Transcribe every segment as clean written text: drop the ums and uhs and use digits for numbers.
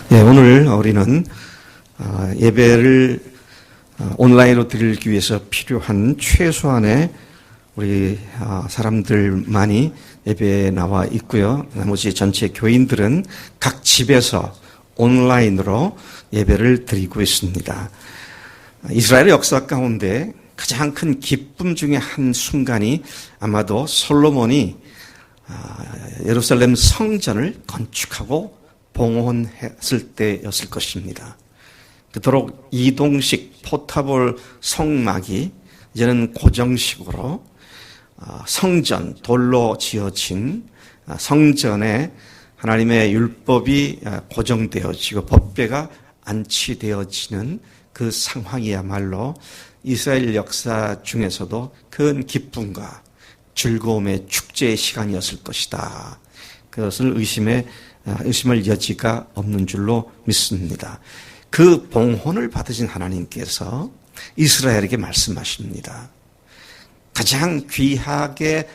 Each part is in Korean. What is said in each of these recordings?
예, 오늘 우리는 예배를 온라인으로 드리기 위해서 필요한 최소한의 우리 사람들만이 예배에 나와 있고요. 나머지 전체 교인들은 각 집에서 온라인으로 예배를 드리고 있습니다. 이스라엘의 역사 가운데 가장 큰 기쁨 중에 한 순간이 아마도 솔로몬이 예루살렘 성전을 건축하고 봉헌했을 때였을 것입니다. 그토록 이동식 포타블 성막이 이제는 고정식으로 성전, 돌로 지어진 성전에 하나님의 율법이 고정되어지고 법궤가 안치되어지는 그 상황이야말로 이스라엘 역사 중에서도 큰 기쁨과 즐거움의 축제의 시간이었을 것이다. 그것을 의심할 여지가 없는 줄로 믿습니다. 그 봉헌을 받으신 하나님께서 이스라엘에게 말씀하십니다. 가장 귀하게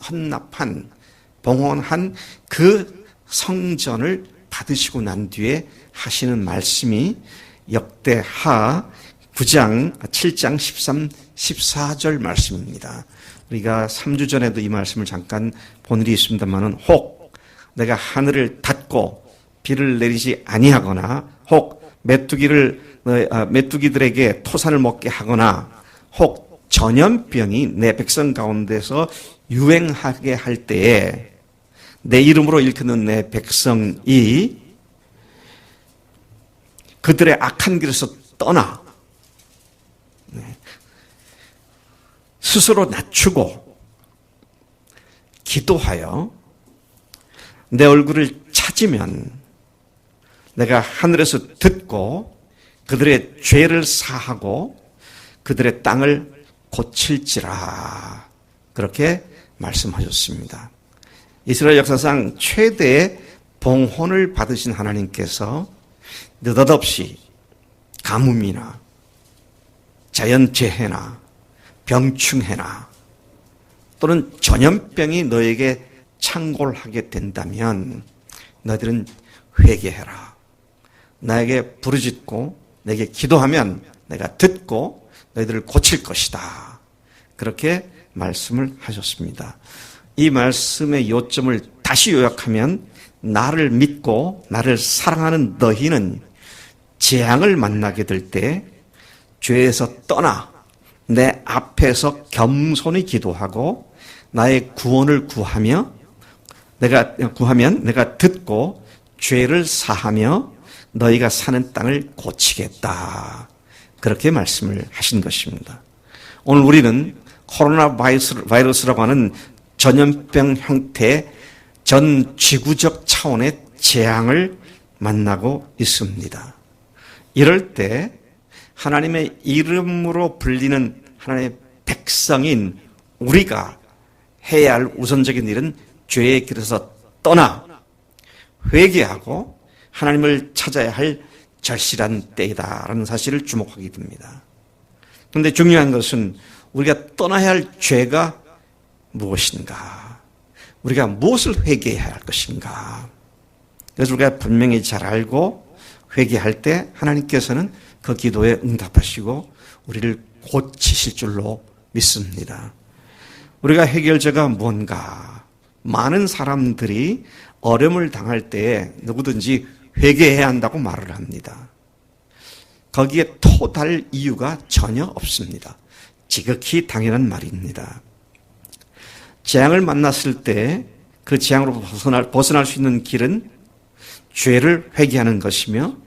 헌납한 봉헌한 그 성전을 받으시고 난 뒤에 하시는 말씀이 역대하 9장, 7장 13, 14절 말씀입니다. 우리가 3주 전에도 이 말씀을 잠깐 본 일이 있습니다만은 혹 내가 하늘을 닫고 비를 내리지 아니하거나 혹 메뚜기들에게 토산을 먹게 하거나 혹 전염병이 내 백성 가운데서 유행하게 할 때에 내 이름으로 일컫는 내 백성이 그들의 악한 길에서 떠나 스스로 낮추고 기도하여 내 얼굴을 찾으면 내가 하늘에서 듣고 그들의 죄를 사하고 그들의 땅을 고칠지라. 그렇게 말씀하셨습니다. 이스라엘 역사상 최대의 봉헌을 받으신 하나님께서 느닷없이 가뭄이나 자연재해나 병충해나 또는 전염병이 너에게 창궐하게 된다면 너희들은 회개해라. 나에게 부르짖고 내게 기도하면 내가 듣고 너희들을 고칠 것이다. 그렇게 말씀을 하셨습니다. 이 말씀의 요점을 다시 요약하면 나를 믿고 나를 사랑하는 너희는 재앙을 만나게 될 때 죄에서 떠나 내 앞에서 겸손히 기도하고 나의 구원을 구하면 내가 듣고 죄를 사하며 너희가 사는 땅을 고치겠다. 그렇게 말씀을 하신 것입니다. 오늘 우리는 코로나 바이러스라고 하는 전염병 형태의 전 지구적 차원의 재앙을 만나고 있습니다. 이럴 때 하나님의 이름으로 불리는 하나님의 백성인 우리가 해야 할 우선적인 일은 죄의 길에서 떠나 회개하고 하나님을 찾아야 할 절실한 때이다라는 사실을 주목하게 됩니다. 그런데 중요한 것은 우리가 떠나야 할 죄가 무엇인가? 우리가 무엇을 회개해야 할 것인가? 그래서 우리가 분명히 잘 알고 회개할 때 하나님께서는 그 기도에 응답하시고 우리를 고치실 줄로 믿습니다. 우리가 해결제가 뭔가? 많은 사람들이 어려움을 당할 때에 누구든지 회개해야 한다고 말을 합니다. 거기에 토달 이유가 전혀 없습니다. 지극히 당연한 말입니다. 재앙을 만났을 때 그 재앙으로 벗어날 수 있는 길은 죄를 회개하는 것이며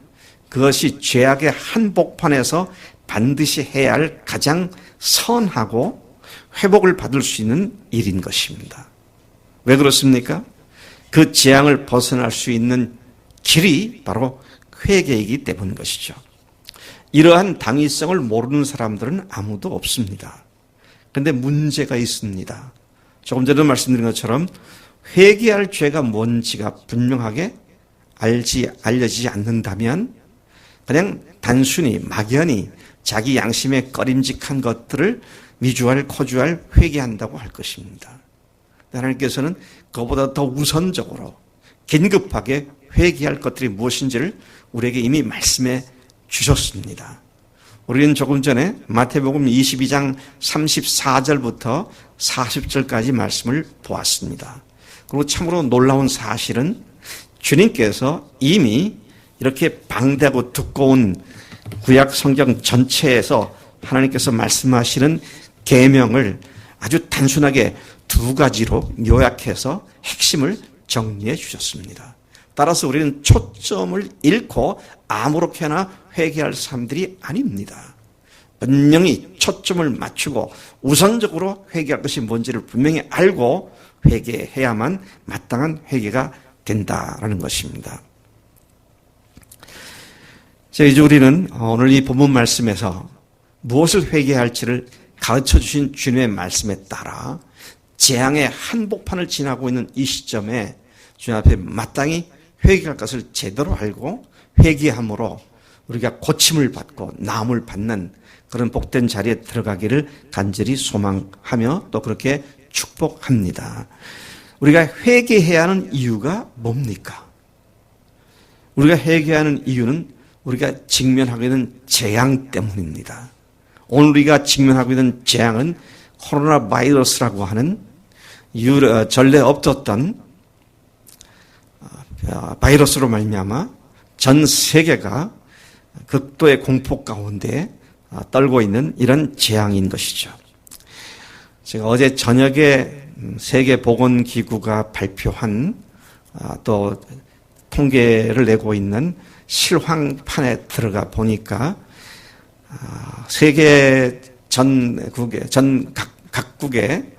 그것이 죄악의 한복판에서 반드시 해야 할 가장 선하고 회복을 받을 수 있는 일인 것입니다. 왜 그렇습니까? 그 재앙을 벗어날 수 있는 길이 바로 회개이기 때문인 것이죠. 이러한 당위성을 모르는 사람들은 아무도 없습니다. 그런데 문제가 있습니다. 조금 전에 말씀드린 것처럼 회개할 죄가 뭔지가 분명하게 알려지지 않는다면 그냥 단순히 막연히 자기 양심에 꺼림직한 것들을 미주알 코주알 회개한다고 할 것입니다. 하나님께서는 그보다 더 우선적으로 긴급하게 회개할 것들이 무엇인지를 우리에게 이미 말씀해 주셨습니다. 우리는 조금 전에 마태복음 22장 34절부터 40절까지 말씀을 보았습니다. 그리고 참으로 놀라운 사실은 주님께서 이미 이렇게 방대하고 두꺼운 구약 성경 전체에서 하나님께서 말씀하시는 계명을 아주 단순하게 두 가지로 요약해서 핵심을 정리해 주셨습니다. 따라서 우리는 초점을 잃고 아무렇게나 회개할 사람들이 아닙니다. 분명히 초점을 맞추고 우선적으로 회개할 것이 뭔지를 분명히 알고 회개해야만 마땅한 회개가 된다라는 것입니다. 이제 우리는 오늘 이 본문 말씀에서 무엇을 회개할지를 가르쳐 주신 주님의 말씀에 따라 재앙의 한복판을 지나고 있는 이 시점에 주님 앞에 마땅히 회개할 것을 제대로 알고 회개함으로 우리가 고침을 받고 나음을 받는 그런 복된 자리에 들어가기를 간절히 소망하며 또 그렇게 축복합니다. 우리가 회개해야 하는 이유가 뭡니까? 우리가 회개하는 이유는 우리가 직면하고 있는 재앙 때문입니다. 오늘 우리가 직면하고 있는 재앙은 코로나 바이러스라고 하는 전례 없었던 바이러스로 말미암아 전 세계가 극도의 공포 가운데 떨고 있는 이런 재앙인 것이죠. 제가 어제 저녁에 세계보건기구가 발표한 또 통계를 내고 있는 실황판에 들어가 보니까 세계 각국에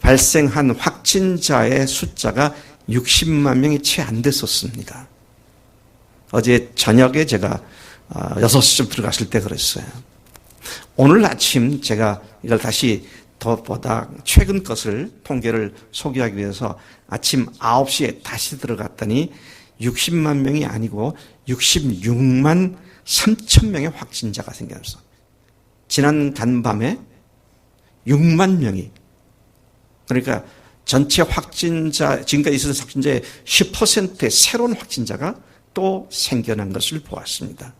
발생한 확진자의 숫자가 60만 명이 채 안 됐었습니다. 어제 저녁에 제가 6시쯤 들어갔을 때 그랬어요. 오늘 아침 제가 이걸 다시 보다 최근 것을 통계를 소개하기 위해서 아침 9시에 다시 들어갔더니 60만 명이 아니고 66만 3천 명의 확진자가 생겼어. 지난 간밤에 6만 명이, 그러니까 전체 확진자, 지금까지 있었던 확진자의 10%의 새로운 확진자가 또 생겨난 것을 보았습니다.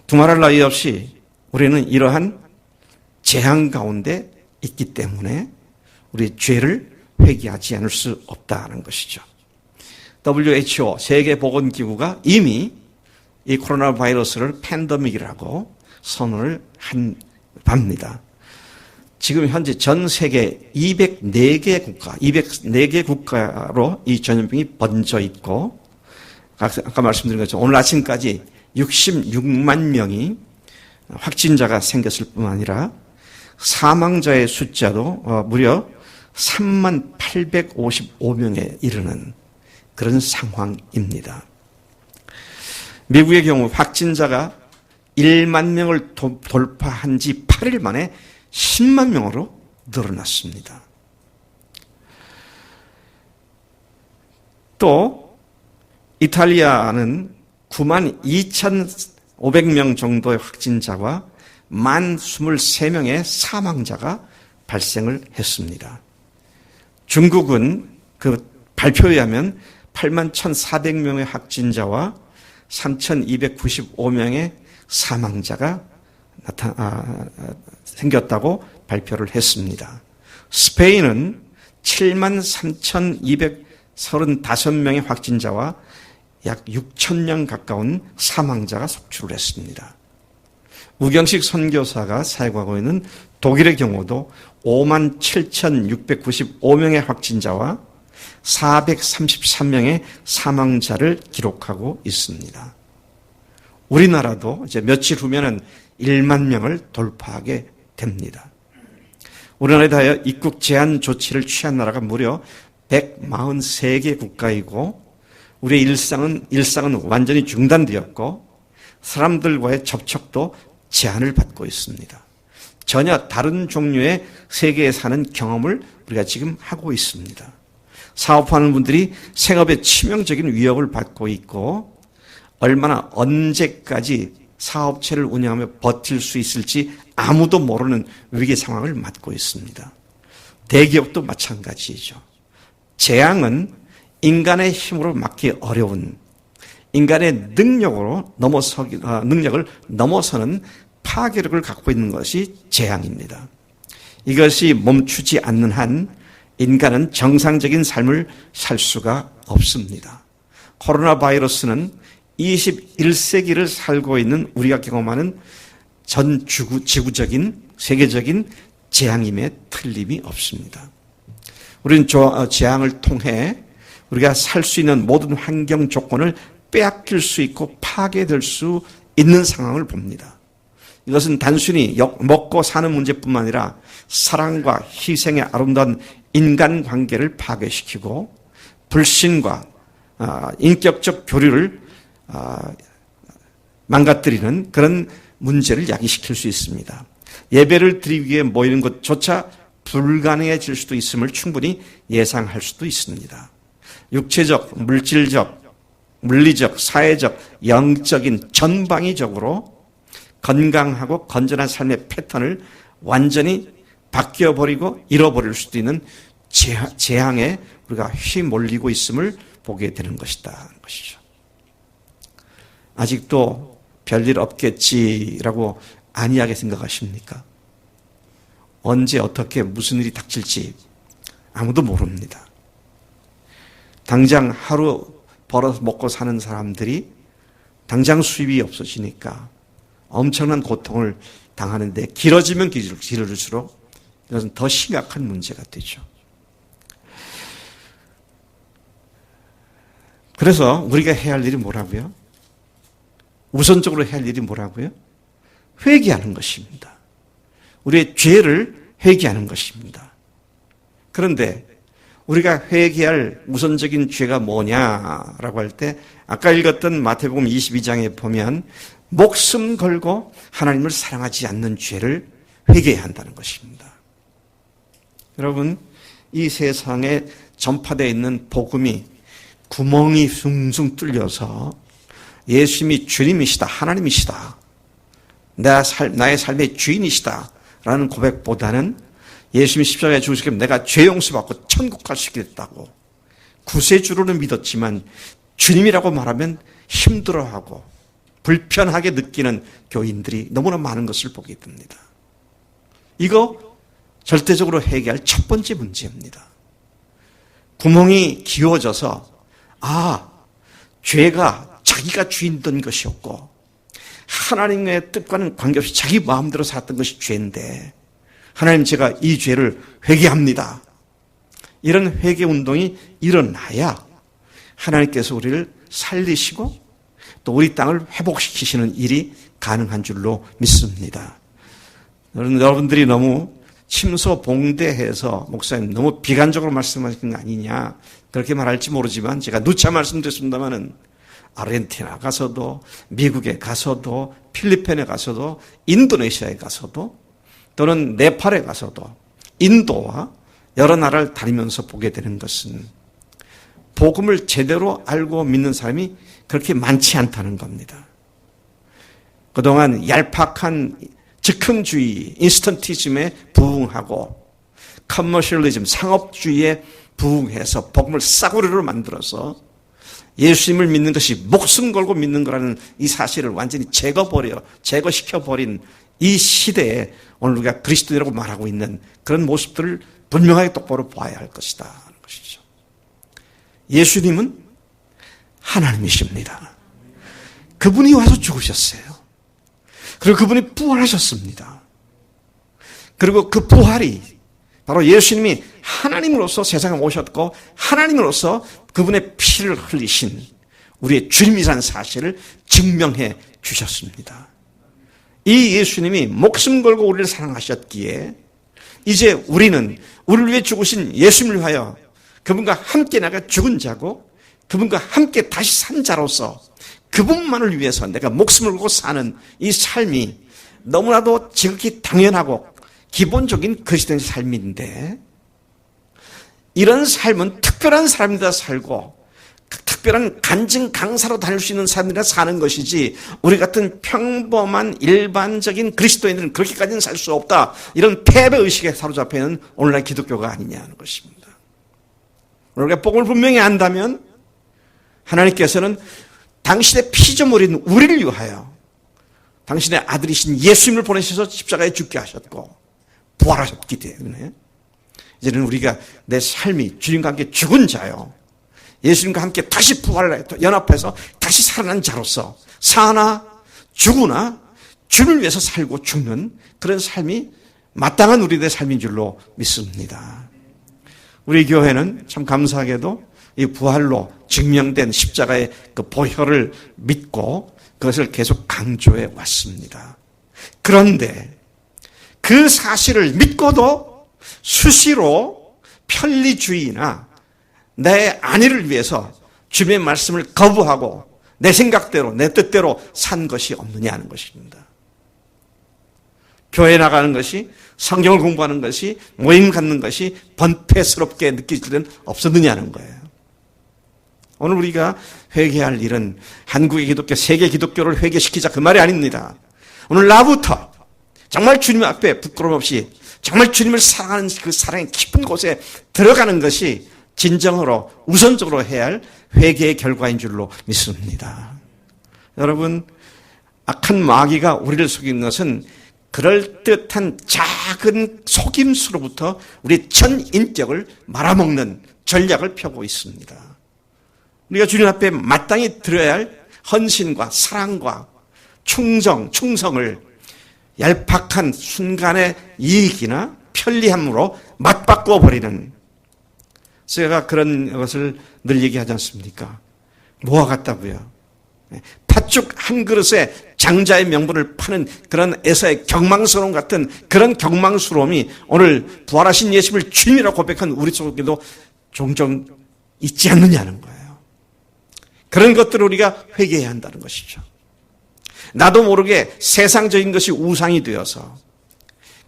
두말할 나위 없이 우리는 이러한 재앙 가운데 있기 때문에 우리 죄를 회개하지 않을 수 없다는 것이죠. WHO 세계보건기구가 이미 이 코로나 바이러스를 팬데믹이라고 선언을 합니다. 지금 현재 전 세계 204개 국가로 이 전염병이 번져 있고, 아까 말씀드린 것처럼 오늘 아침까지 66만 명이 확진자가 생겼을 뿐만 아니라 사망자의 숫자도 무려 3만 855명에 이르는 그런 상황입니다. 미국의 경우 확진자가 1만 명을 돌파한 지 8일 만에 10만 명으로 늘어났습니다. 또 이탈리아는 9만 2,500명 정도의 확진자와 1만 23명의 사망자가 발생을 했습니다. 중국은 그 발표에 의하면 8만 1,400명의 확진자와 3,295명의 사망자가 생겼다고 발표를 했습니다. 스페인은 7만 3,235명의 확진자와 약 6,000명 가까운 사망자가 속출을 했습니다. 우경식 선교사가 사역하고 있는 독일의 경우도 5만 7,695명의 확진자와 433명의 사망자를 기록하고 있습니다. 우리나라도 이제 며칠 후면은 1만 명을 돌파하게 됩니다. 우리나라에 대하여 입국 제한 조치를 취한 나라가 무려 143개 국가이고, 우리의 일상은 완전히 중단되었고, 사람들과의 접촉도 제한을 받고 있습니다. 전혀 다른 종류의 세계에 사는 경험을 우리가 지금 하고 있습니다. 사업하는 분들이 생업에 치명적인 위협을 받고 있고, 얼마나 언제까지 사업체를 운영하며 버틸 수 있을지 아무도 모르는 위기 상황을 맞고 있습니다. 대기업도 마찬가지죠. 재앙은 인간의 힘으로 막기 어려운 인간의 능력을 넘어서는 파괴력을 갖고 있는 것이 재앙입니다. 이것이 멈추지 않는 한 인간은 정상적인 삶을 살 수가 없습니다. 코로나 바이러스는 21세기를 살고 있는 우리가 경험하는 전 지구적인 세계적인 재앙임에 틀림이 없습니다. 우리는 재앙을 통해 우리가 살 수 있는 모든 환경 조건을 빼앗길 수 있고 파괴될 수 있는 상황을 봅니다. 이것은 단순히 먹고 사는 문제뿐만 아니라 사랑과 희생의 아름다운 인간관계를 파괴시키고 불신과 인격적 교류를 망가뜨리는 그런 문제를 야기시킬 수 있습니다. 예배를 드리기 위해 모이는 것조차 불가능해질 수도 있음을 충분히 예상할 수도 있습니다. 육체적, 물리적, 사회적, 영적인 전방위적으로 건강하고 건전한 삶의 패턴을 완전히 바뀌어버리고 잃어버릴 수도 있는 재앙에 우리가 휘몰리고 있음을 보게 되는 것이다. 아직도 별일 없겠지라고 안이하게 생각하십니까? 언제 어떻게 무슨 일이 닥칠지 아무도 모릅니다. 당장 하루 벌어서 먹고 사는 사람들이 당장 수입이 없어지니까 엄청난 고통을 당하는데 길어지면 길어질수록 이것은 더 심각한 문제가 되죠. 그래서 우리가 해야 할 일이 뭐라고요? 우선적으로 해야 할 일이 뭐라고요? 회개하는 것입니다. 우리의 죄를 회개하는 것입니다. 그런데 우리가 회개할 우선적인 죄가 뭐냐라고 할 때 아까 읽었던 마태복음 22장에 보면 목숨 걸고 하나님을 사랑하지 않는 죄를 회개해야 한다는 것입니다. 여러분, 이 세상에 전파되어 있는 복음이 구멍이 숭숭 뚫려서 예수님이 주님이시다, 하나님이시다, 나의 삶의 주인이시다 라는 고백보다는 예수님이 십자가에 죽으시기 때문에 내가 죄 용서받고 천국 갈 수 있게 됐다고 구세주로는 믿었지만 주님이라고 말하면 힘들어하고 불편하게 느끼는 교인들이 너무나 많은 것을 보게 됩니다. 이거 절대적으로 해결할 첫 번째 문제입니다. 구멍이 기워져서 죄가 자기가 주인된 것이었고 하나님의 뜻과는 관계없이 자기 마음대로 살았던 것이 죄인데 하나님, 제가 이 죄를 회개합니다. 이런 회개 운동이 일어나야 하나님께서 우리를 살리시고 또 우리 땅을 회복시키시는 일이 가능한 줄로 믿습니다. 여러분들이 너무 침소봉대해서 목사님 너무 비관적으로 말씀하시는 거 아니냐 그렇게 말할지 모르지만 제가 누차 말씀드렸습니다마는 아르헨티나 가서도 미국에 가서도 필리핀에 가서도 인도네시아에 가서도 또는 네팔에 가서도 인도와 여러 나라를 다니면서 보게 되는 것은 복음을 제대로 알고 믿는 사람이 그렇게 많지 않다는 겁니다. 그동안 얄팍한 즉흥주의, 인스턴티즘에 부응하고 커머셜리즘, 상업주의에 부응해서 복음을 싸구려로 만들어서 예수님을 믿는 것이 목숨 걸고 믿는 거라는 이 사실을 완전히 제거시켜버린 이 시대에 오늘 우리가 그리스도인이라고 말하고 있는 그런 모습들을 분명하게 똑바로 봐야 할 것이다 하는 것이죠. 예수님은 하나님이십니다. 그분이 와서 죽으셨어요. 그리고 그분이 부활하셨습니다. 그리고 그 부활이 바로 예수님이 하나님으로서 세상에 오셨고 하나님으로서 그분의 피를 흘리신 우리의 주님이라는 사실을 증명해 주셨습니다. 이 예수님이 목숨 걸고 우리를 사랑하셨기에 이제 우리는 우리를 위해 죽으신 예수님을 위하여 그분과 함께 나가 죽은 자고 그분과 함께 다시 산 자로서 그분만을 위해서 내가 목숨을 걸고 사는 이 삶이 너무나도 지극히 당연하고 기본적인 그리스도인의 삶인데 이런 삶은 특별한 사람이다 살고 특별한 간증 강사로 다닐 수 있는 사람들이라 사는 것이지 우리 같은 평범한 일반적인 그리스도인들은 그렇게까지는 살 수 없다. 이런 패배의식에 사로잡혀 있는 오늘날 기독교가 아니냐는 것입니다. 우리가 복음을 분명히 안다면 하나님께서는 당신의 피조물인 우리를 위하여 당신의 아들이신 예수님을 보내셔서 십자가에 죽게 하셨고 부활하셨기 때문에 이제는 우리가 내 삶이 주님과 함께 죽은 자요, 예수님과 함께 다시 부활을 연합해서 다시 살아난 자로서 사나 죽으나 주를 위해서 살고 죽는 그런 삶이 마땅한 우리들의 삶인 줄로 믿습니다. 우리 교회는 참 감사하게도 이 부활로 증명된 십자가의 그 보혈을 믿고 그것을 계속 강조해 왔습니다. 그런데 그 사실을 믿고도 수시로 편리주의나 내 안위를 위해서 주님의 말씀을 거부하고 내 생각대로 내 뜻대로 산 것이 없느냐 하는 것입니다. 교회에 나가는 것이, 성경을 공부하는 것이, 모임 갖는 것이 번패스럽게 느껴질 때는 없었느냐는 거예요. 오늘 우리가 회개할 일은 한국의 기독교, 세계 기독교를 회개시키자 그 말이 아닙니다. 오늘 나부터 정말 주님 앞에 부끄러움 없이 정말 주님을 사랑하는 그 사랑의 깊은 곳에 들어가는 것이 진정으로 우선적으로 해야 할 회개의 결과인 줄로 믿습니다. 여러분, 악한 마귀가 우리를 속이는 것은 그럴듯한 작은 속임수로부터 우리 전 인격을 말아먹는 전략을 펴고 있습니다. 우리가 주님 앞에 마땅히 드려야 할 헌신과 사랑과 충성을 얄팍한 순간의 이익이나 편리함으로 맞바꾸어 버리는, 제가 그런 것을 늘 얘기하지 않습니까? 뭐와 같다고요? 팥죽 한 그릇에 장자의 명분을 파는 그런 에서의 경망스러움 같은 그런 경망스러움이 오늘 부활하신 예수님을 주님이라고 고백한 우리 속에도 종종 있지 않느냐는 거예요. 그런 것들을 우리가 회개해야 한다는 것이죠. 나도 모르게 세상적인 것이 우상이 되어서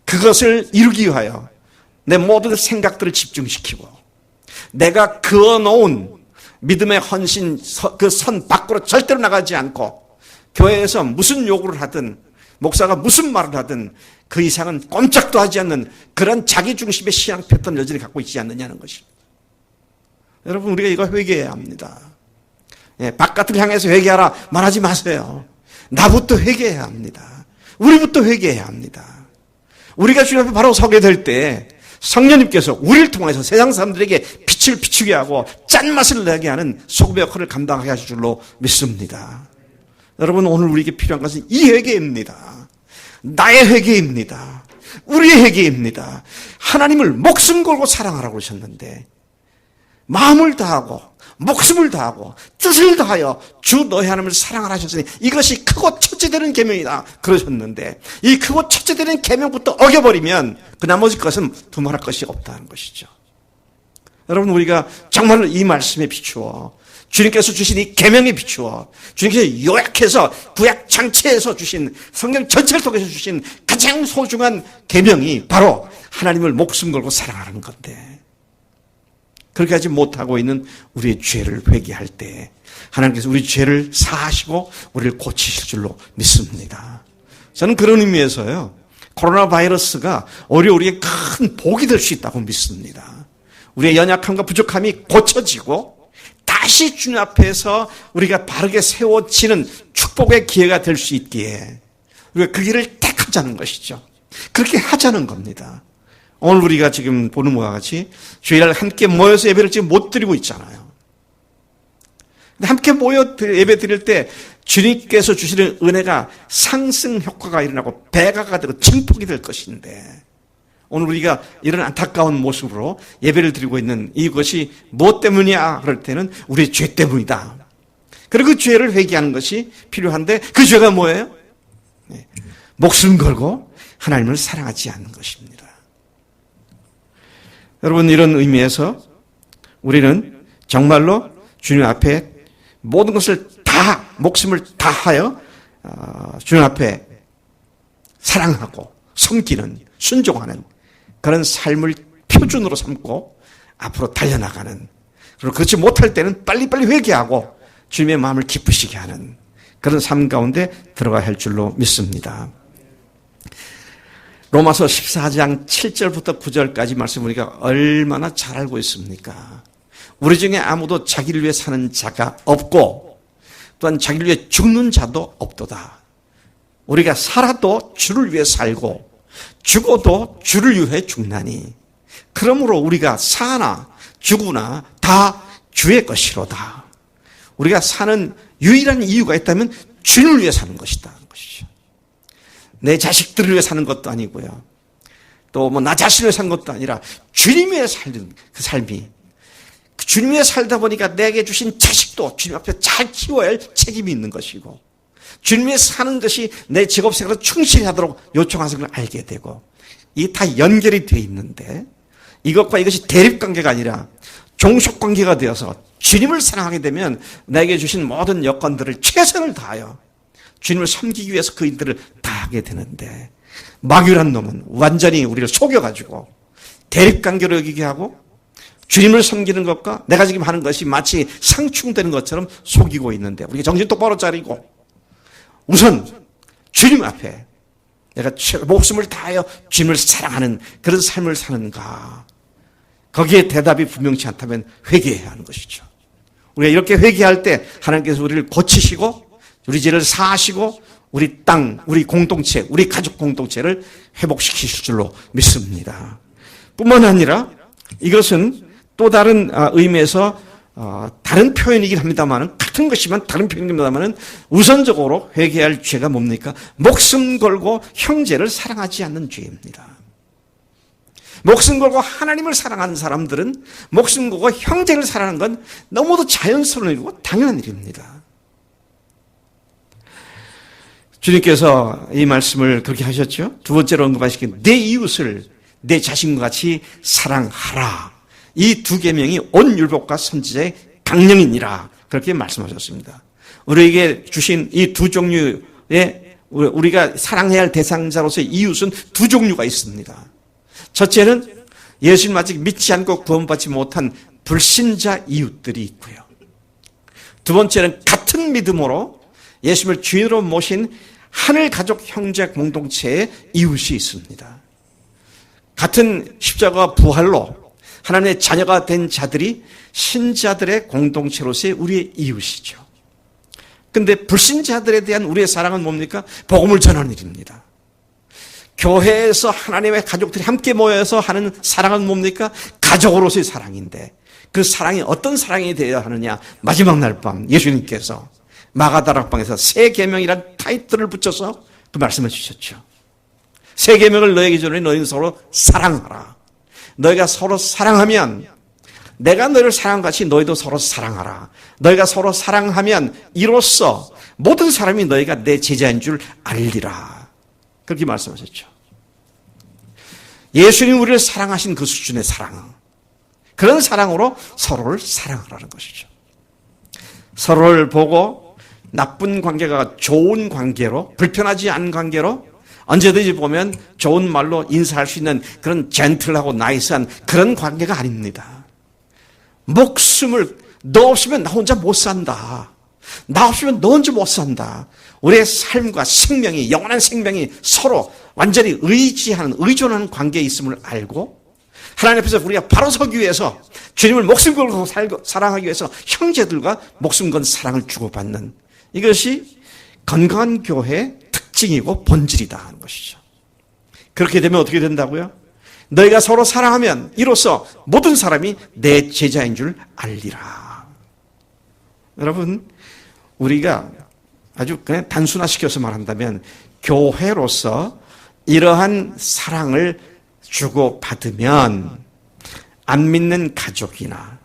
그것을 이루기 위하여 내 모든 생각들을 집중시키고 내가 그어놓은 믿음의 헌신 그 선 밖으로 절대로 나가지 않고 교회에서 무슨 요구를 하든 목사가 무슨 말을 하든 그 이상은 꼼짝도 하지 않는 그런 자기중심의 신앙 패턴을 여전히 갖고 있지 않느냐는 것입니다. 여러분, 우리가 이거 회개해야 합니다. 바깥을 향해서 회개하라 말하지 마세요. 나부터 회개해야 합니다. 우리부터 회개해야 합니다. 우리가 주님 앞에 바로 서게 될 때 성령님께서 우리를 통해서 세상 사람들에게 빛을 비추게 하고 짠맛을 내게 하는 소금의 역할을 감당하게 하실 줄로 믿습니다. 여러분, 오늘 우리에게 필요한 것은 이 회개입니다. 나의 회개입니다. 우리의 회개입니다. 하나님을 목숨 걸고 사랑하라고 그러셨는데 마음을 다하고 목숨을 다하고 뜻을 다하여 주 너희 하나님을 사랑하라 하셨으니 이것이 크고 첫째 되는 계명이다 그러셨는데 이 크고 첫째 되는 계명부터 어겨버리면 그 나머지 것은 두말할 것이 없다는 것이죠. 여러분, 우리가 정말로 이 말씀에 비추어 주님께서 주신 이 계명에 비추어 주님께서 요약해서 구약 창체에서 주신 성경 전체를 통해서 주신 가장 소중한 계명이 바로 하나님을 목숨 걸고 사랑하는 건데, 그렇게 하지 못하고 있는 우리의 죄를 회개할 때 하나님께서 우리 죄를 사하시고 우리를 고치실 줄로 믿습니다. 저는 그런 의미에서요, 코로나 바이러스가 오히려 우리에게 큰 복이 될 수 있다고 믿습니다. 우리의 연약함과 부족함이 고쳐지고 다시 주님 앞에서 우리가 바르게 세워지는 축복의 기회가 될 수 있기에 우리가 그 길을 택하자는 것이죠. 그렇게 하자는 겁니다. 오늘 우리가 지금 보는 것과 같이 주일날 함께 모여서 예배를 지금 못 드리고 있잖아요. 근데 함께 모여 예배 드릴 때 주님께서 주시는 은혜가 상승 효과가 일어나고 배가가 되고 증폭이 될 것인데, 오늘 우리가 이런 안타까운 모습으로 예배를 드리고 있는 이것이 무엇 때문이야? 그럴 때는 우리의 죄 때문이다. 그리고 그 죄를 회개하는 것이 필요한데 그 죄가 뭐예요? 목숨 걸고 하나님을 사랑하지 않는 것입니다. 여러분, 이런 의미에서 우리는 정말로 주님 앞에 모든 것을 다, 목숨을 다하여 주님 앞에 사랑하고 섬기는, 순종하는 그런 삶을 표준으로 삼고 앞으로 달려나가는, 그리고 그렇지 못할 때는 빨리빨리 회개하고 주님의 마음을 기쁘시게 하는 그런 삶 가운데 들어가야 할 줄로 믿습니다. 로마서 14장 7절부터 9절까지 말씀 우리가 얼마나 잘 알고 있습니까? 우리 중에 아무도 자기를 위해 사는 자가 없고 또한 자기를 위해 죽는 자도 없도다. 우리가 살아도 주를 위해 살고 죽어도 주를 위해 죽나니 그러므로 우리가 사나 죽으나 다 주의 것이로다. 우리가 사는 유일한 이유가 있다면 주를 위해 사는 것이다. 내 자식들을 위해 사는 것도 아니고요. 또 나 자신을 위해 사는 것도 아니라 주님 위해 살는 그 삶이, 그 주님 위해 살다 보니까 내게 주신 자식도 주님 앞에 잘 키워야 할 책임이 있는 것이고, 주님 위해 사는 것이 내 직업 생활에 충실히 하도록 요청하는 걸 알게 되고, 이게 다 연결이 돼 있는데 이것과 이것이 대립관계가 아니라 종속관계가 되어서 주님을 사랑하게 되면 내게 주신 모든 여건들을 최선을 다하여 주님을 섬기기 위해서 그 일들을 다 하게 되는데, 마귀란 놈은 완전히 우리를 속여가지고 대립관계로 여기게 하고 주님을 섬기는 것과 내가 지금 하는 것이 마치 상충되는 것처럼 속이고 있는데, 우리가 정신 똑바로 차리고 우선 주님 앞에 내가 목숨을 다하여 주님을 사랑하는 그런 삶을 사는가, 거기에 대답이 분명치 않다면 회개해야 하는 것이죠. 우리가 이렇게 회개할 때 하나님께서 우리를 고치시고 우리 죄를 사하시고 우리 땅, 우리 공동체, 우리 가족 공동체를 회복시키실 줄로 믿습니다. 뿐만 아니라 이것은 또 다른 의미에서 다른 표현이긴 합니다만, 같은 것이지만 다른 표현입니다만, 우선적으로 회개할 죄가 뭡니까? 목숨 걸고 형제를 사랑하지 않는 죄입니다. 목숨 걸고 하나님을 사랑하는 사람들은 목숨 걸고 형제를 사랑하는 건 너무도 자연스러운 일이고 당연한 일입니다. 주님께서 이 말씀을 그렇게 하셨죠. 두 번째로 언급하시기에 내 이웃을 내 자신과 같이 사랑하라. 이 두 계명이 온 율법과 선지자의 강령이니라. 그렇게 말씀하셨습니다. 우리에게 주신 이 두 종류의 우리가 사랑해야 할 대상자로서의 이웃은 두 종류가 있습니다. 첫째는 예수님 아직 믿지 않고 구원받지 못한 불신자 이웃들이 있고요. 두 번째는 같은 믿음으로 예수님을 주인으로 모신 하늘 가족 형제 공동체의 이웃이 있습니다. 같은 십자가 부활로 하나님의 자녀가 된 자들이 신자들의 공동체로서의 우리의 이웃이죠. 그런데 불신자들에 대한 우리의 사랑은 뭡니까? 복음을 전하는 일입니다. 교회에서 하나님의 가족들이 함께 모여서 하는 사랑은 뭡니까? 가족으로서의 사랑인데, 그 사랑이 어떤 사랑이 되어야 하느냐? 마지막 날 밤 예수님께서 마가다락방에서 새 계명이란 타이틀을 붙여서 그 말씀을 주셨죠. 새 계명을 너에게 주노니 너희는 서로 사랑하라. 너희가 서로 사랑하면, 내가 너희를 사랑한 같이 너희도 서로 사랑하라. 너희가 서로 사랑하면 이로써 모든 사람이 너희가 내 제자인 줄 알리라. 그렇게 말씀하셨죠. 예수님 우리를 사랑하신 그 수준의 사랑, 그런 사랑으로 서로를 사랑하라는 것이죠. 서로를 보고 나쁜 관계가 좋은 관계로, 불편하지 않은 관계로, 언제든지 보면 좋은 말로 인사할 수 있는 그런 젠틀하고 나이스한 그런 관계가 아닙니다. 목숨을, 너 없으면 나 혼자 못 산다. 나 없으면 너 혼자 못 산다. 우리의 삶과 생명이, 영원한 생명이 서로 완전히 의존하는 관계에 있음을 알고, 하나님 앞에서 우리가 바로 서기 위해서, 주님을 목숨 걸고 사랑하기 위해서 형제들과 목숨 건 사랑을 주고받는, 이것이 건강한 교회의 특징이고 본질이다 하는 것이죠. 그렇게 되면 어떻게 된다고요? 너희가 서로 사랑하면 이로써 모든 사람이 내 제자인 줄 알리라. 여러분, 우리가 아주 그냥 단순화시켜서 말한다면 교회로서 이러한 사랑을 주고받으면 안 믿는 가족이나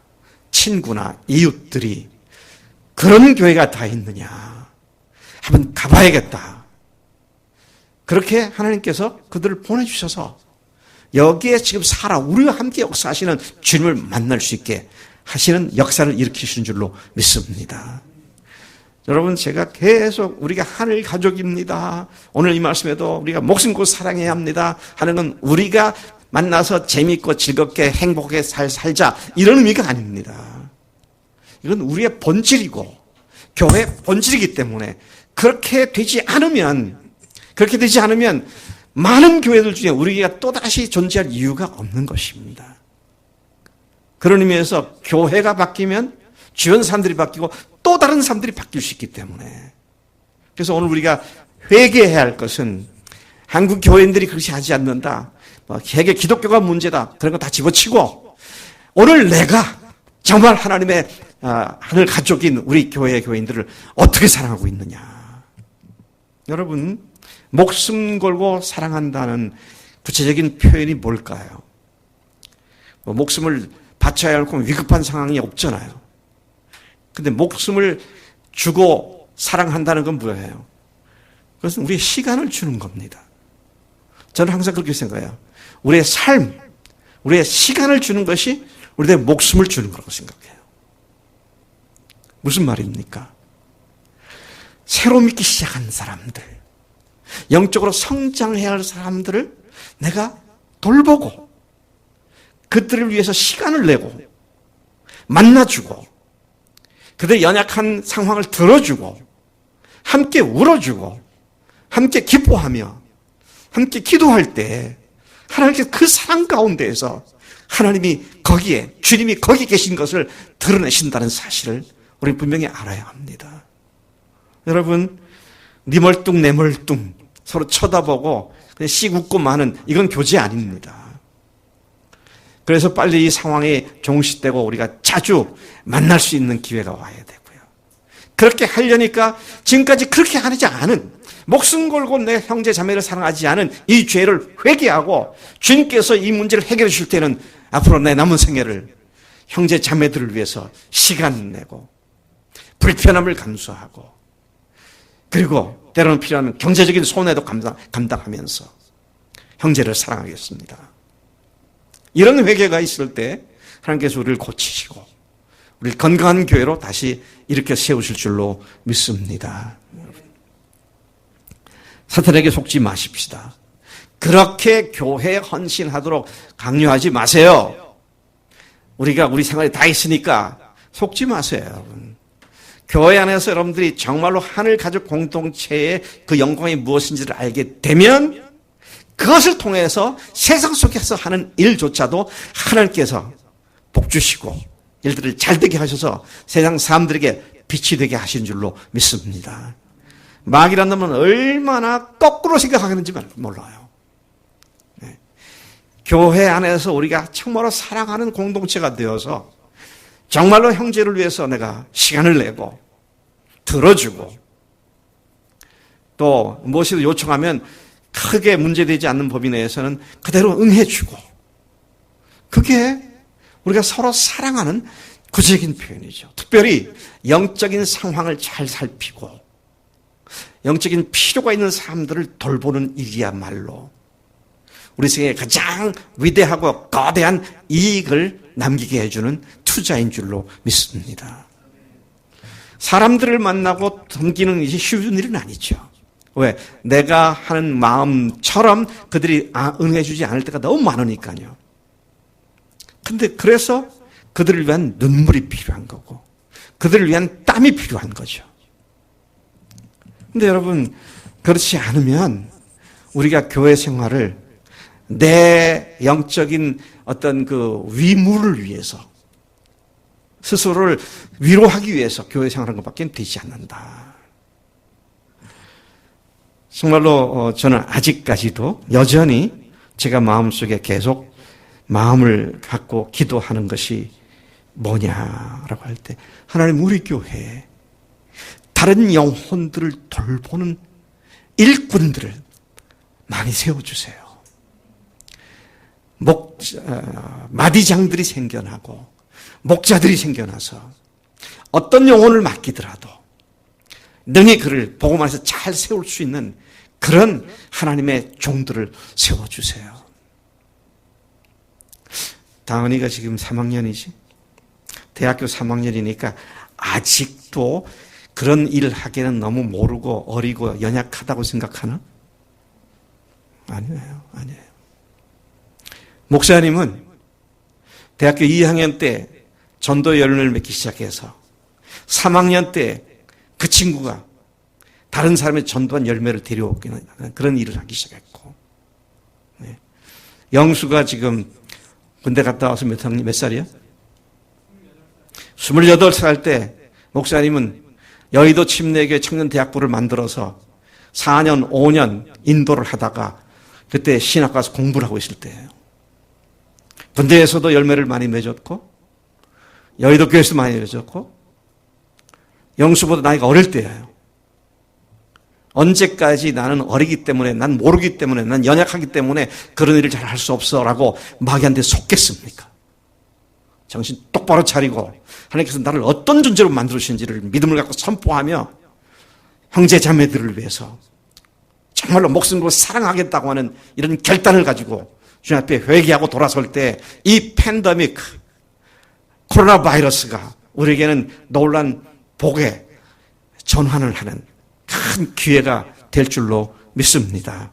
친구나 이웃들이 그런 교회가 다 있느냐, 한번 가봐야겠다. 그렇게 하나님께서 그들을 보내주셔서 여기에 지금 우리와 함께 역사하시는 주님을 만날 수 있게 하시는 역사를 일으키시는 줄로 믿습니다. 여러분, 제가 계속 우리가 하늘 가족입니다, 오늘 이 말씀에도 우리가 목숨 걸고 사랑해야 합니다 하는 건 우리가 만나서 재미있고 즐겁게 행복하게 살자, 이런 의미가 아닙니다. 이건 우리의 본질이고 교회의 본질이기 때문에 그렇게 되지 않으면 많은 교회들 중에 우리가 또다시 존재할 이유가 없는 것입니다. 그런 의미에서 교회가 바뀌면 주변 사람들이 바뀌고 또 다른 사람들이 바뀔 수 있기 때문에. 그래서 오늘 우리가 회개해야 할 것은 한국 교회인들이 그렇게 하지 않는다. 회개 기독교가 문제다. 그런 거 다 집어치고 오늘 내가 정말 하나님의 하늘 가족인 우리 교회의 교인들을 어떻게 사랑하고 있느냐. 여러분, 목숨 걸고 사랑한다는 구체적인 표현이 뭘까요? 목숨을 바쳐야 할 위급한 상황이 없잖아요. 근데 목숨을 주고 사랑한다는 건 뭐예요? 그것은 우리의 시간을 주는 겁니다. 저는 항상 그렇게 생각해요. 우리의 삶, 우리의 시간을 주는 것이 우리의 목숨을 주는 거라고 생각해요. 무슨 말입니까? 새로 믿기 시작한 사람들, 영적으로 성장해야 할 사람들을 내가 돌보고 그들을 위해서 시간을 내고 만나주고 그들의 연약한 상황을 들어주고 함께 울어주고 함께 기뻐하며 함께 기도할 때 하나님께서 그 사랑 가운데에서 하나님이 거기에 주님이 거기 계신 것을 드러내신다는 사실을 우리 분명히 알아야 합니다. 여러분, 네 멀뚱 내 멀뚱 서로 쳐다보고 그냥 씩 웃고 마는 이건 교제 아닙니다. 그래서 빨리 이 상황이 종식되고 우리가 자주 만날 수 있는 기회가 와야 되고요. 그렇게 하려니까 지금까지 그렇게 하지 않은 목숨 걸고 내 형제 자매를 사랑하지 않은 이 죄를 회개하고 주님께서 이 문제를 해결해 줄 때는 앞으로 내 남은 생애를 형제 자매들을 위해서 시간 내고 불편함을 감수하고 그리고 때로는 필요한 경제적인 손해도 감당하면서 형제를 사랑하겠습니다. 이런 회개가 있을 때 하나님께서 우리를 고치시고 우리를 건강한 교회로 다시 일으켜 세우실 줄로 믿습니다. 사탄에게 속지 마십시다. 그렇게 교회에 헌신하도록 강요하지 마세요. 우리가 우리 생활에 다 있으니까 속지 마세요, 여러분. 교회 안에서 여러분들이 정말로 하늘 가족 공동체의 그 영광이 무엇인지를 알게 되면 그것을 통해서 세상 속에서 하는 일조차도 하나님께서 복 주시고 일들을 잘 되게 하셔서 세상 사람들에게 빛이 되게 하시는 줄로 믿습니다. 마귀라는 놈은 얼마나 거꾸로 생각하는지 몰라요. 네. 교회 안에서 우리가 정말로 사랑하는 공동체가 되어서 정말로 형제를 위해서 내가 시간을 내고 들어주고 또 무엇이든 요청하면 크게 문제되지 않는 범위 내에서는 그대로 응해주고 그게 우리가 서로 사랑하는 구체적인 표현이죠. 특별히 영적인 상황을 잘 살피고 영적인 필요가 있는 사람들을 돌보는 일이야말로 우리 생에 가장 위대하고 거대한 이익을 남기게 해주는 투자인 줄로 믿습니다. 사람들을 만나고 섬기는 것이 쉬운 일은 아니죠. 왜? 내가 하는 마음처럼 그들이 응해주지 않을 때가 너무 많으니까요. 근데 그래서 그들을 위한 눈물이 필요한 거고 그들을 위한 땀이 필요한 거죠. 근데 여러분, 그렇지 않으면 우리가 교회 생활을 내 영적인 어떤 그 위무를 위해서 스스로를 위로하기 위해서 교회 생활하는 것밖에 되지 않는다. 정말로 저는 아직까지도 여전히 제가 마음속에 계속 마음을 갖고 기도하는 것이 뭐냐라고 할 때 하나님 우리 교회에 다른 영혼들을 돌보는 일꾼들을 많이 세워주세요. 마디장들이 생겨나고 목자들이 생겨나서 어떤 영혼을 맡기더라도 능히 그를 복음안에서 잘 세울 수 있는 그런 하나님의 종들을 세워주세요. 다은이가 지금 3학년이지? 대학교 3학년이니까 아직도 그런 일을 하기에는 너무 모르고 어리고 연약하다고 생각하나? 아니에요. 목사님은 대학교 2학년 때 전도 열매를 맺기 시작해서 3학년 때 그 친구가 다른 사람의 전도한 열매를 데려오기는 그런 일을 하기 시작했고, 영수가 지금 군대 갔다 와서 몇 살이야? 28살 때 목사님은 여의도 침례교회 청년대학부를 만들어서 4년, 5년 인도를 하다가 그때 신학 가서 공부를 하고 있을 때예요. 군대에서도 열매를 많이 맺었고 여의도 교회에서도 많이 맺었고 영수보다 나이가 어릴 때예요. 언제까지 나는 어리기 때문에, 난 모르기 때문에, 난 연약하기 때문에 그런 일을 잘 할 수 없어라고 마귀한테 속겠습니까? 정신 똑바로 차리고 하나님께서 나를 어떤 존재로 만들으신지를 믿음을 갖고 선포하며 형제 자매들을 위해서 정말로 목숨으로 사랑하겠다고 하는 이런 결단을 가지고 주님 앞에 회개하고 돌아설 때 이 팬데믹, 코로나 바이러스가 우리에게는 놀란 복의 전환을 하는 큰 기회가 될 줄로 믿습니다.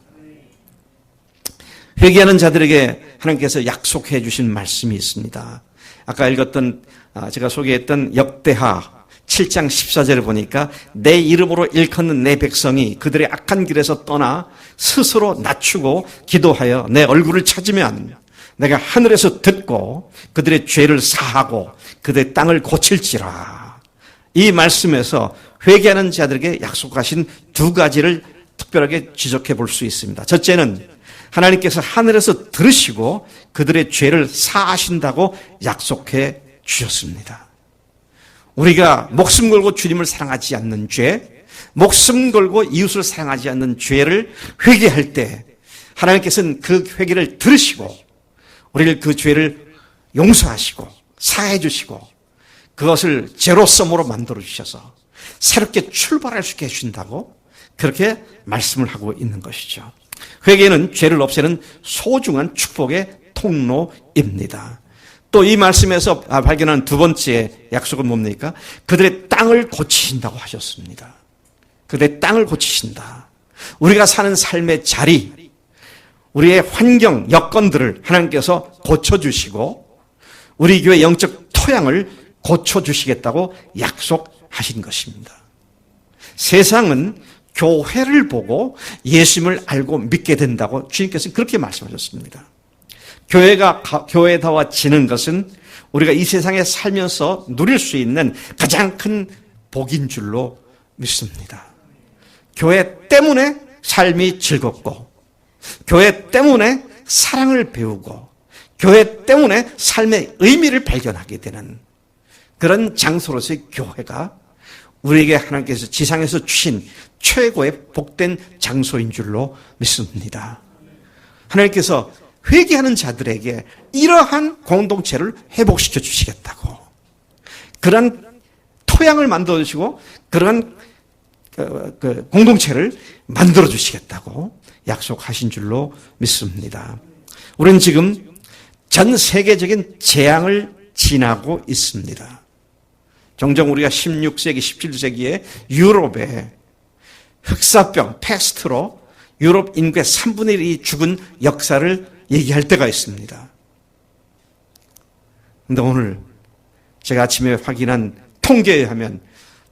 회개하는 자들에게 하나님께서 약속해 주신 말씀이 있습니다. 아까 읽었던 제가 소개했던 역대하 7장 14절을 보니까 내 이름으로 일컫는 내 백성이 그들의 악한 길에서 떠나 스스로 낮추고 기도하여 내 얼굴을 찾으면 내가 하늘에서 듣고 그들의 죄를 사하고 그들의 땅을 고칠지라. 이 말씀에서 회개하는 자들에게 약속하신 두 가지를 특별하게 지적해 볼 수 있습니다. 첫째는 하나님께서 하늘에서 들으시고 그들의 죄를 사하신다고 약속해 주셨습니다. 우리가 목숨 걸고 주님을 사랑하지 않는 죄, 목숨 걸고 이웃을 사랑하지 않는 죄를 회개할 때 하나님께서는 그 회개를 들으시고 우리를 그 죄를 용서하시고 사해 주시고 그것을 제로섬으로 만들어 주셔서 새롭게 출발할 수 있게 해주신다고 그렇게 말씀을 하고 있는 것이죠. 회개는 죄를 없애는 소중한 축복의 통로입니다. 또 이 말씀에서 발견한 두 번째 약속은 뭡니까? 그들의 땅을 고치신다고 하셨습니다. 그들의 땅을 고치신다. 우리가 사는 삶의 자리, 우리의 환경, 여건들을 하나님께서 고쳐주시고 우리 교회 영적 토양을 고쳐주시겠다고 약속하신 것입니다. 세상은 교회를 보고 예수님을 알고 믿게 된다고 주님께서는 그렇게 말씀하셨습니다. 교회가 교회다워지는 것은 우리가 이 세상에 살면서 누릴 수 있는 가장 큰 복인 줄로 믿습니다. 교회 때문에 삶이 즐겁고 교회 때문에 사랑을 배우고 교회 때문에 삶의 의미를 발견하게 되는 그런 장소로서의 교회가 우리에게 하나님께서 지상에서 주신 최고의 복된 장소인 줄로 믿습니다. 하나님께서 회개하는 자들에게 이러한 공동체를 회복시켜 주시겠다고 그런 토양을 만들어 주시고 그런 공동체를 만들어 주시겠다고 약속하신 줄로 믿습니다. 우리는 지금 전 세계적인 재앙을 지나고 있습니다. 종종 우리가 16세기, 17세기에 유럽에 흑사병, 패스트로 유럽 인구의 3분의 1이 죽은 역사를 얘기할 때가 있습니다. 그런데 오늘 제가 아침에 확인한 통계에 의하면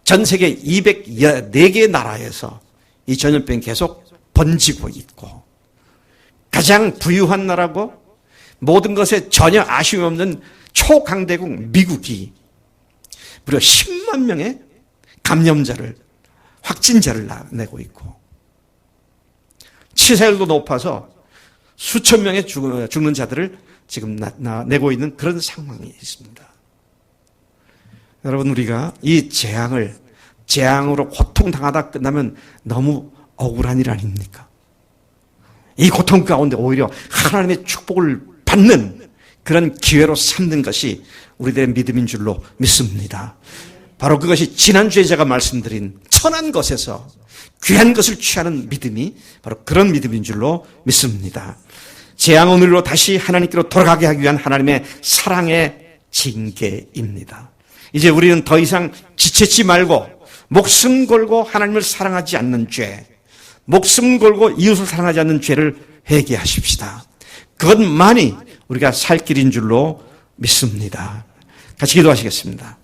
전 세계 204개 나라에서 이 전염병이 계속 번지고 있고 가장 부유한 나라고 모든 것에 전혀 아쉬움이 없는 초강대국 미국이 무려 10만 명의 감염자를, 확진자를 내고 있고 치사율도 높아서 수천 명의 죽는 자들을 지금 내고 있는 그런 상황이 있습니다. 여러분, 우리가 이 재앙으로 고통당하다 끝나면 너무 억울한 일 아닙니까? 이 고통 가운데 오히려 하나님의 축복을 받는 그런 기회로 삼는 것이 우리들의 믿음인 줄로 믿습니다. 바로 그것이 지난주에 제가 말씀드린 천한 것에서 귀한 것을 취하는 믿음이 바로 그런 믿음인 줄로 믿습니다. 재앙 오늘로 다시 하나님께로 돌아가게 하기 위한 하나님의 사랑의 징계입니다. 이제 우리는 더 이상 지체치 말고 목숨 걸고 하나님을 사랑하지 않는 죄, 목숨 걸고 이웃을 사랑하지 않는 죄를 회개하십시다. 그것만이 우리가 살 길인 줄로 믿습니다. 같이 기도하시겠습니다.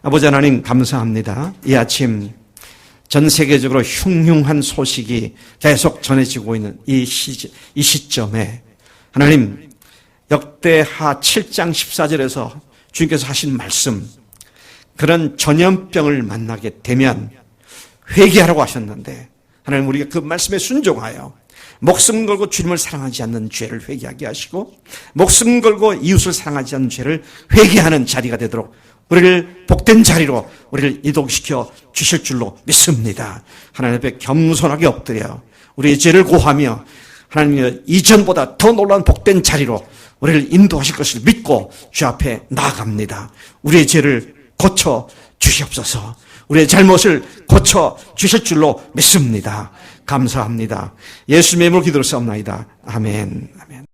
아버지 하나님 감사합니다. 이 아침 전 세계적으로 흉흉한 소식이 계속 전해지고 있는 이 시점에 하나님 역대하 7장 14절에서 주님께서 하신 말씀 그런 전염병을 만나게 되면 회개하라고 하셨는데, 하나님 우리가 그 말씀에 순종하여 목숨 걸고 주님을 사랑하지 않는 죄를 회개하게 하시고, 목숨 걸고 이웃을 사랑하지 않는 죄를 회개하는 자리가 되도록 우리를 복된 자리로 우리를 이동시켜 주실 줄로 믿습니다. 하나님 앞에 겸손하게 엎드려 우리의 죄를 고하며 하나님의 이전보다 더 놀라운 복된 자리로 우리를 인도하실 것을 믿고 주 앞에 나아갑니다. 우리의 죄를 고쳐 주시옵소서. 우리의 잘못을 고쳐 주실 줄로 믿습니다. 감사합니다. 예수님의 이름으로 기도를 싸움나이다. 아멘. 아멘.